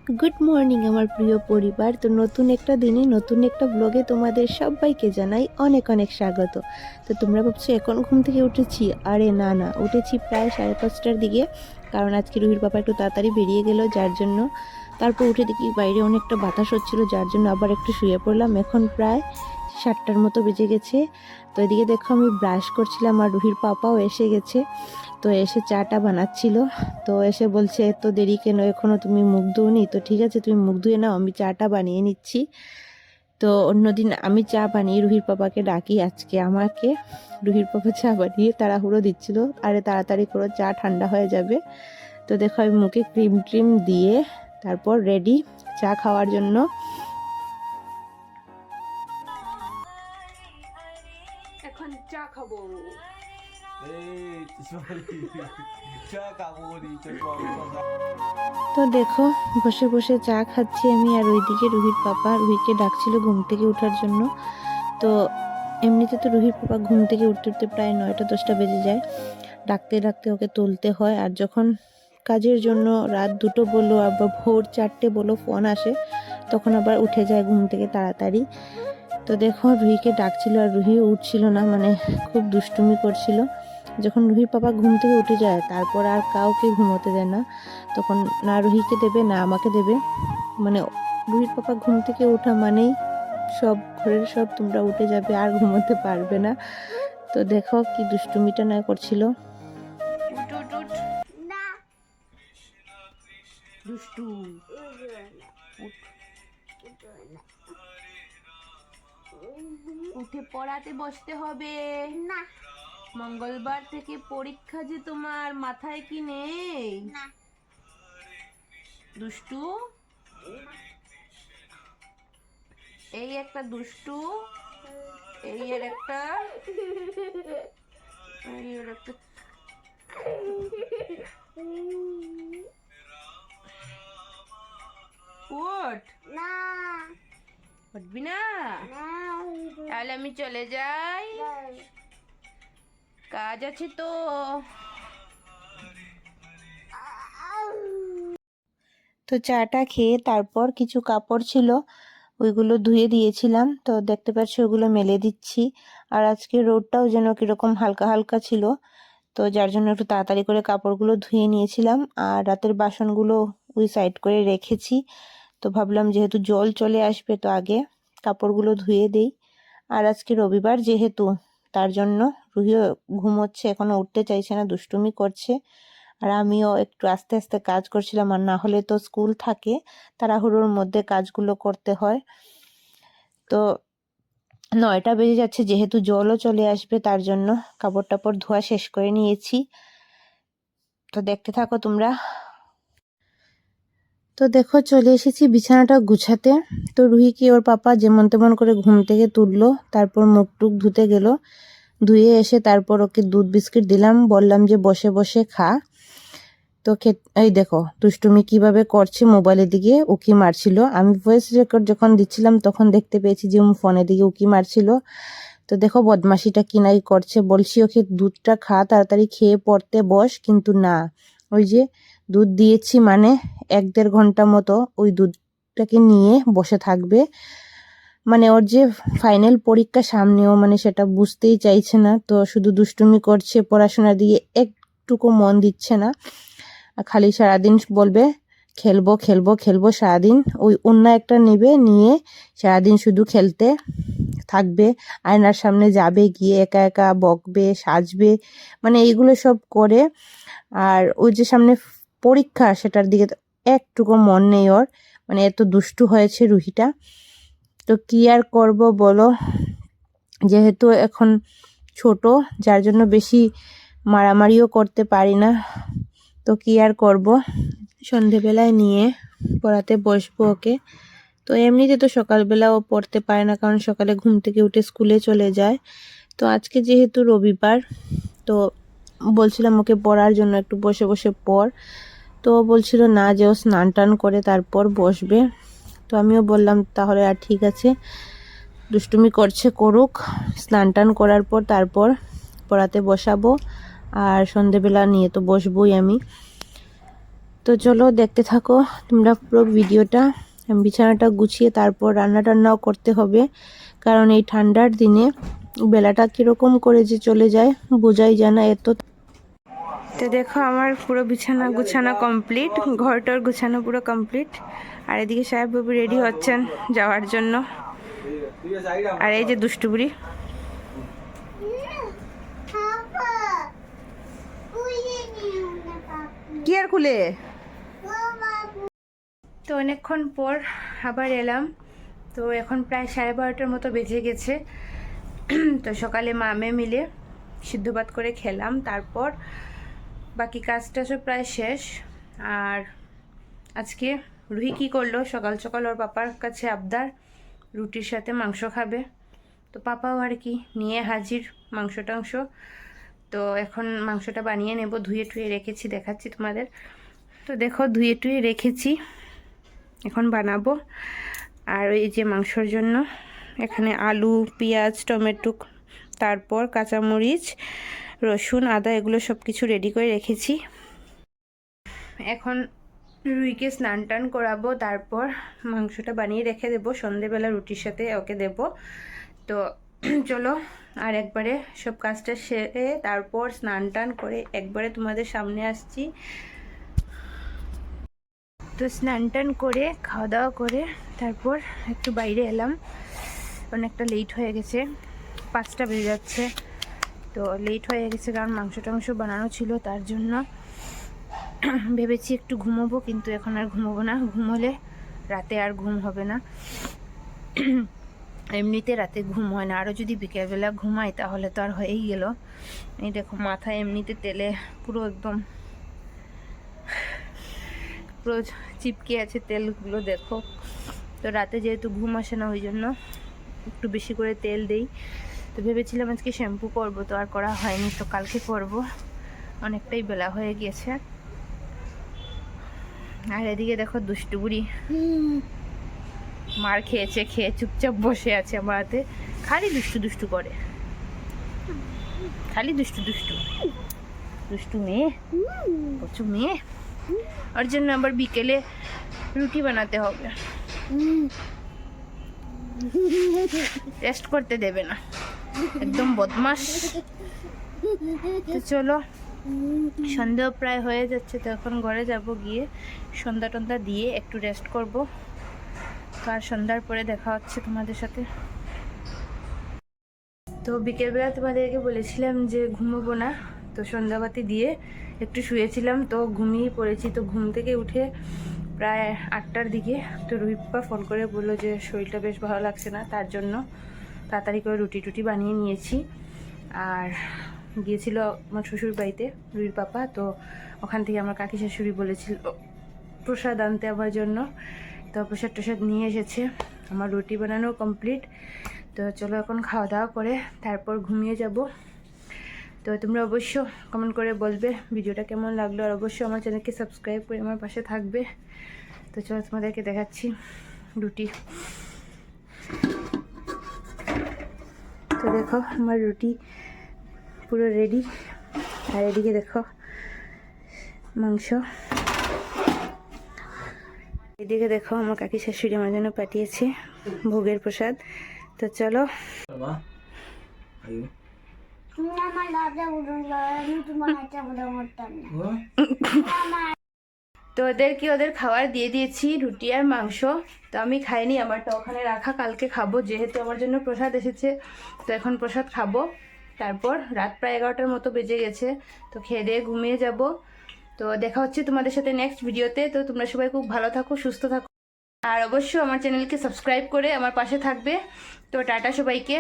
Good morning আমার প্রিয় পরিবার। তো নতুন একটা দিনে নতুন একটা ব্লগে তোমাদের সবাইকে জানাই অনেক অনেক স্বাগত। তো তোমরা ভাবছো এখন ঘুম থেকে উঠেছি? আরে না না, উঠেছি প্রায় 5:30টার দিকে, কারণ আজকে রুহির বাবা একটু তাড়াতাড়ি বেরিয়ে গেল, যার জন্য। তারপর উঠে দেখি বাইরে অনেকটা বাতাস হচ্ছিলো, যার জন্য আবার একটু শুয়ে পড়লাম। এখন প্রায় 7টার মতো বেজে গেছে। তো এদিকে দেখো আমি ব্রাশ করছিলাম আর রুহির পাপাও এসে গেছে। তো এসে চাটা বানাচ্ছিল। তো এসে বলছে এত দেরি কেন, এখনো তুমি মুখ ধুওনি? তো ঠিক আছে, তুমি মুখ ধুয়ে নাও, আমি চাটা বানিয়ে নিচ্ছি। তো অন্যদিন আমি চা বানিয়ে রুহির পাপাকে ডাকি, আজকে আমাকে রুহির পাপা চা বানিয়ে তাড়াহুড়ো দিচ্ছিল, আরে তাড়াতাড়ি করো, চা ঠান্ডা হয়ে যাবে। তো দেখো আমি মুখে ক্রিম ট্রিম দিয়ে তারপর রেডি চা খাওয়ার জন্য। এখন চা খাবো। তো দেখো বসে বসে চা খাচ্ছি আমি, আর ওইদিকে রুহির পাপা রুহিকে ডাকছিল ঘুম থেকে ওঠার জন্য। তো এমনিতে তো রুহির পাপা ঘুম থেকে উঠতে উঠতে প্রায় 9টা 10টা বেজে যায়, ডাকতে ডাকতে ওকে তুলতে হয়। আর যখন কাজের জন্য রাত 2টো বলো আবার ভোর 4টে বলো ফোন আসে, তখন আবার উঠে যায় ঘুম থেকে তাড়াতাড়ি। তো দেখো রুহিকে ডাকছিল আর রুহিও উঠছিল না, মানে খুব দুষ্টুমি করছিল। যখন রুহির পাপা ঘুম থেকে উঠে যায় তারপর আর কাউকে ঘুমোতে দেয় না, তখন না রুহিকে দেবে না আমাকে দেবে। মানে রুহির পাপা ঘুম থেকে ওঠা মানেই সব ঘরের সব তোমরা উঠে যাবে, আর ঘুমোতে পারবে না। তো দেখো কি দুষ্টুমিটা না করছিল। দুষ্টু উঠে পড়াতে বসতে হবে না, মঙ্গলবার থেকে পরীক্ষা যে তোমার, মাথায় কি নেই? দুষ্টু, এই একটা দুষ্টু, এই এর একটা উঠ না, উঠবি না? তাহলে আমি চলে যাই, কাজ আছে তো। তো চাটা খেয়ে তারপর কিছু কাপড় ছিল ওইগুলো ধুয়ে দিয়েছিলাম, তো দেখতে পাচ্ছি ওগুলো মেলে দিচ্ছি। আর আজকে রোদটাও যেন কিরকম হালকা হালকা ছিল, তো যার জন্য একটু তাড়াতাড়ি করে কাপড়গুলো ধুয়ে নিয়েছিলাম। আর রাতের বাসনগুলো ওই সাইড করে রেখেছি। তো ভাবলাম যেহেতু জল চলে আসবে তো আগে কাপড়গুলো ধুয়ে দেই। আর আজকে রবিবার যেহেতু, তার জন্য রুহিও ঘুমোচ্ছে, এখনো উঠতে চাইছে না, দুষ্টুমি করছে। আর আমিও একটু আস্তে আস্তে কাজ করছিলাম, আর না হলে তো স্কুল থাকে, তাড়াহুড়োর মধ্যে কাজগুলো করতে হয়। তো 9টা বেজে যাচ্ছে, যেহেতু জলও চলে আসবে তার জন্য কাপড় টাপড় ধোয়া শেষ করে নিয়েছি। তো দেখতে থাকো তোমরা। তো দেখো চলে এসেছি বিছানাটা গুছাতে। তো রুহিকে ওর পাপা যেমন তেমন করে ঘুম থেকে তুললো, তারপর মুখ টুক ধুতে গেল। ধুয়ে এসে তারপর ওকে দুধ বিস্কিট দিলাম, বললাম যে বসে বসে খা। তো এই দেখো দুষ্টুমি কিভাবে করছে, মোবাইলের দিকে উকি মারছিল। আমি ভয়েস রেকর্ড যখন দিচ্ছিলাম তখন দেখতে পেয়েছি যে ফোনের দিকে উকি মারছিল। তো দেখো বদমাশিটা কি নাই করছে, বলছি ওকে দুধটা খা, তাড়াতাড়ি খেয়ে পড়তে বস, কিন্তু না, ওই যে দুধ দিয়েছি মানে 1-1.5 ঘন্টা মতো ওই দুধটাকে নিয়ে বসে থাকবে। মানে ওর যে ফাইনাল পরীক্ষা সামনেও, মানে সেটা বুঝতেই চাইছে না। তো শুধু দুষ্টুমি করছে, পড়াশোনার দিকে একটুকু মন দিচ্ছে না। খালি সারাদিন বলবে খেলবো খেলবো খেলবো, সারাদিন ওই অন্য একটা নেবে, নিয়ে সারাদিন শুধু খেলতে থাকবে। আয়নার সামনে যাবে, গিয়ে একা একা বকবে, সাজবে, মানে এইগুলো সব করে। আর ওই যে সামনে পরীক্ষা, সেটার দিকে একটুকু মন নেই ওর, মানে এত দুষ্টু হয়েছে রুহিটা। তো কি আর করব বলো, যেহেতু এখন ছোট, যার জন্য বেশি মারামারিও করতে পারি না। তো কি আর করব, সন্ধেবেলায় নিয়ে পড়াতে বসবো ওকে। তো এমনিতে তো সকালবেলা ও পড়তে পারে না, কারণ সকালে ঘুম থেকে উঠে স্কুলে চলে যায়। তো আজকে যেহেতু রবিবার, তো বলছিলাম ওকে পড়ার জন্য একটু বসে বসে পড়। তো বলছিল না, যে ও স্নান টান করে তারপর বসবে। তো আমিও বললাম তাহলে আর ঠিক আছে, দুষ্টুমি করছে করুক, স্নান টান করার পর তারপর পড়াতে বসাবো। আর সন্ধেবেলা নিয়ে তো বসবই আমি। তো চলো দেখতে থাকো তোমরা পুরো ভিডিওটা। বিছানাটা গুছিয়ে তারপর রান্না টান্নাও করতে হবে, কারণ এই ঠান্ডার দিনে বেলাটা কীরকম করে যে চলে যায় বোঝাই যায় না এত। তো দেখো আমার পুরো বিছানা গুছানো কমপ্লিট, ঘরটার গুছানো পুরো কমপ্লিট। আর এদিকে সাহেব বাবু রেডি হচ্ছেন যাওয়ার জন্য। আর এই যে দুষ্টু বুড়ি, কি আর খুলে। তো অনেকক্ষণ পর আবার এলাম। তো এখন প্রায় 12:30টার মতো বেজে গেছে। তো সকালে মামে মিলে সিদ্ধ ভাত করে খেলাম, তারপর বাকি কাজটা সব প্রায় শেষ। আর আজকে রুহি কী করলো, সকাল সকাল ওর পাপার কাছে আবদার রুটির সাথে মাংস খাবে। তো পাপাও আর কি নিয়ে হাজির মাংস টাংস। তো এখন মাংসটা বানিয়ে নেব, ধুয়ে টুয়ে রেখেছি, দেখাচ্ছি তোমাদের। তো দেখো ধুয়ে টুয়ে রেখেছি, এখন বানাবো। আর ওই যে মাংসর জন্য এখানে আলু, পেঁয়াজ, টমেটো, তারপর কাঁচামরিচ, রসুন, আদা এগুলো সব কিছু রেডি করে রেখেছি। এখন রুইকে স্নান টান করাবো, তারপর মাংসটা বানিয়ে রেখে দেবো, সন্ধেবেলা রুটির সাথে ওকে দেব। তো চলো আর একবারে সব কাজটা সেরে তারপর স্নান টান করে একবারে তোমাদের সামনে আসছি। তো স্নান টান করে খাওয়া দাওয়া করে তারপর একটু বাইরে এলাম, অনেকটা লেট হয়ে গেছে, 5টা বেজে যাচ্ছে। তো লেট হয়ে গেছে কারণ মাংস টাংস বানানো ছিল, তার জন্য ভেবেছি একটু ঘুমোবো, কিন্তু এখন আর ঘুমোবো না, ঘুমোলে রাতে আর ঘুম হবে না। এমনিতে রাতে ঘুম হয় না, আরও যদি বিকেলবেলা ঘুমাই তাহলে তো আর হয়েই গেল। এই দেখো মাথা এমনিতে তেলে পুরো একদম পুরো চিপকে আছে তেলগুলো, দেখো। তো রাতে যেহেতু ঘুম আসে না ওই জন্য একটু বেশি করে তেল দেই। তো ভেবেছিলাম আজকে শ্যাম্পু করবো, তো আর করা হয়নি, তো কালকে করব, অনেকটাই বেলা হয়ে গিয়েছে। আর এদিকে দেখো দুষ্টু বুড়ি মার খেয়েছে, খেয়ে চুপচাপ বসে আছে আমার হাতে, খালি দুষ্টু দুষ্টু করে, খালি দুষ্টু দুষ্টু দুষ্টু মেয়ে, প্রচুর মেয়ে। ওর জন্য আবার বিকেলে রুটি বানাতে হবে, রেস্ট করতে দেবে না, একদম বদমাস। তো চলো সন্ধ্যা প্রায় হয়ে যাচ্ছে, তো এখন ঘরে যাব, গিয়ে সন্ধ্যা টন্ধা দিয়ে একটু রেস্ট করব। আর সন্ধ্যার পরে দেখা হচ্ছে তোমাদের সাথে। তো বিকেলবেলা তোমাদেরকে বলেছিলাম যে ঘুমোবো না, তো সন্ধ্যাবাতি দিয়ে একটু শুয়েছিলাম, তো ঘুমিয়ে পড়েছি। তো ঘুম থেকে উঠে প্রায় 8টার দিকে তো রুহিপা ফোন করে বললো যে শরীরটা বেশ ভালো লাগছে না, তার জন্য তাড়াতাড়ি করে রুটি টুটি বানিয়ে নিয়েছি। আর গিয়েছিল আমার শ্বশুর বাড়িতে রুহির পাপা, তো ওখান থেকে আমার কাকি শাশুড়ি বলেছিল প্রসাদ আনতে আমার জন্য, তো প্রসাদ টসাদ নিয়ে এসেছে। আমার রুটি বানানো কমপ্লিট। তো চলো এখন খাওয়া দাওয়া করে তারপর ঘুমিয়ে যাব। তো তোমরা অবশ্য কমেন্ট করে বলবে ভিডিওটা কেমন লাগলো, আর অবশ্যই আমার চ্যানেলকে সাবস্ক্রাইব করে আমার পাশে থাকবে। তো চলো তোমাদেরকে দেখাচ্ছি রুটি। তো দেখো আমার রুটি পুরো রেডি, আর এদিকে দেখো মাংস, এদিকে দেখো আমার কাকি শাশুড়ি আমার জন্য পাঠিয়েছে ভোগের প্রসাদ। তো চলো তো ওদেরকে ওদের খাবার দিয়ে দিয়েছি, রুটি আর মাংস। তো আমি খাইনি, আমারটা ওখানে রাখা, কালকে খাবো, যেহেতু আমার জন্য প্রসাদ এসেছে। তো এখন প্রসাদ খাবো, তারপর রাত প্রায় 11টার মতো বেজে গেছে, তো খেয়ে দিয়ে ঘুমিয়ে যাব। তো দেখা হচ্ছে তোমাদের সাথে নেক্সট ভিডিওতে। তো তোমরা সবাই খুব ভালো থাকো, সুস্থ থাকো, আর অবশ্যই আমার চ্যানেলকে সাবস্ক্রাইব করে আমার পাশে থাকবে। তো টাটা সবাইকে।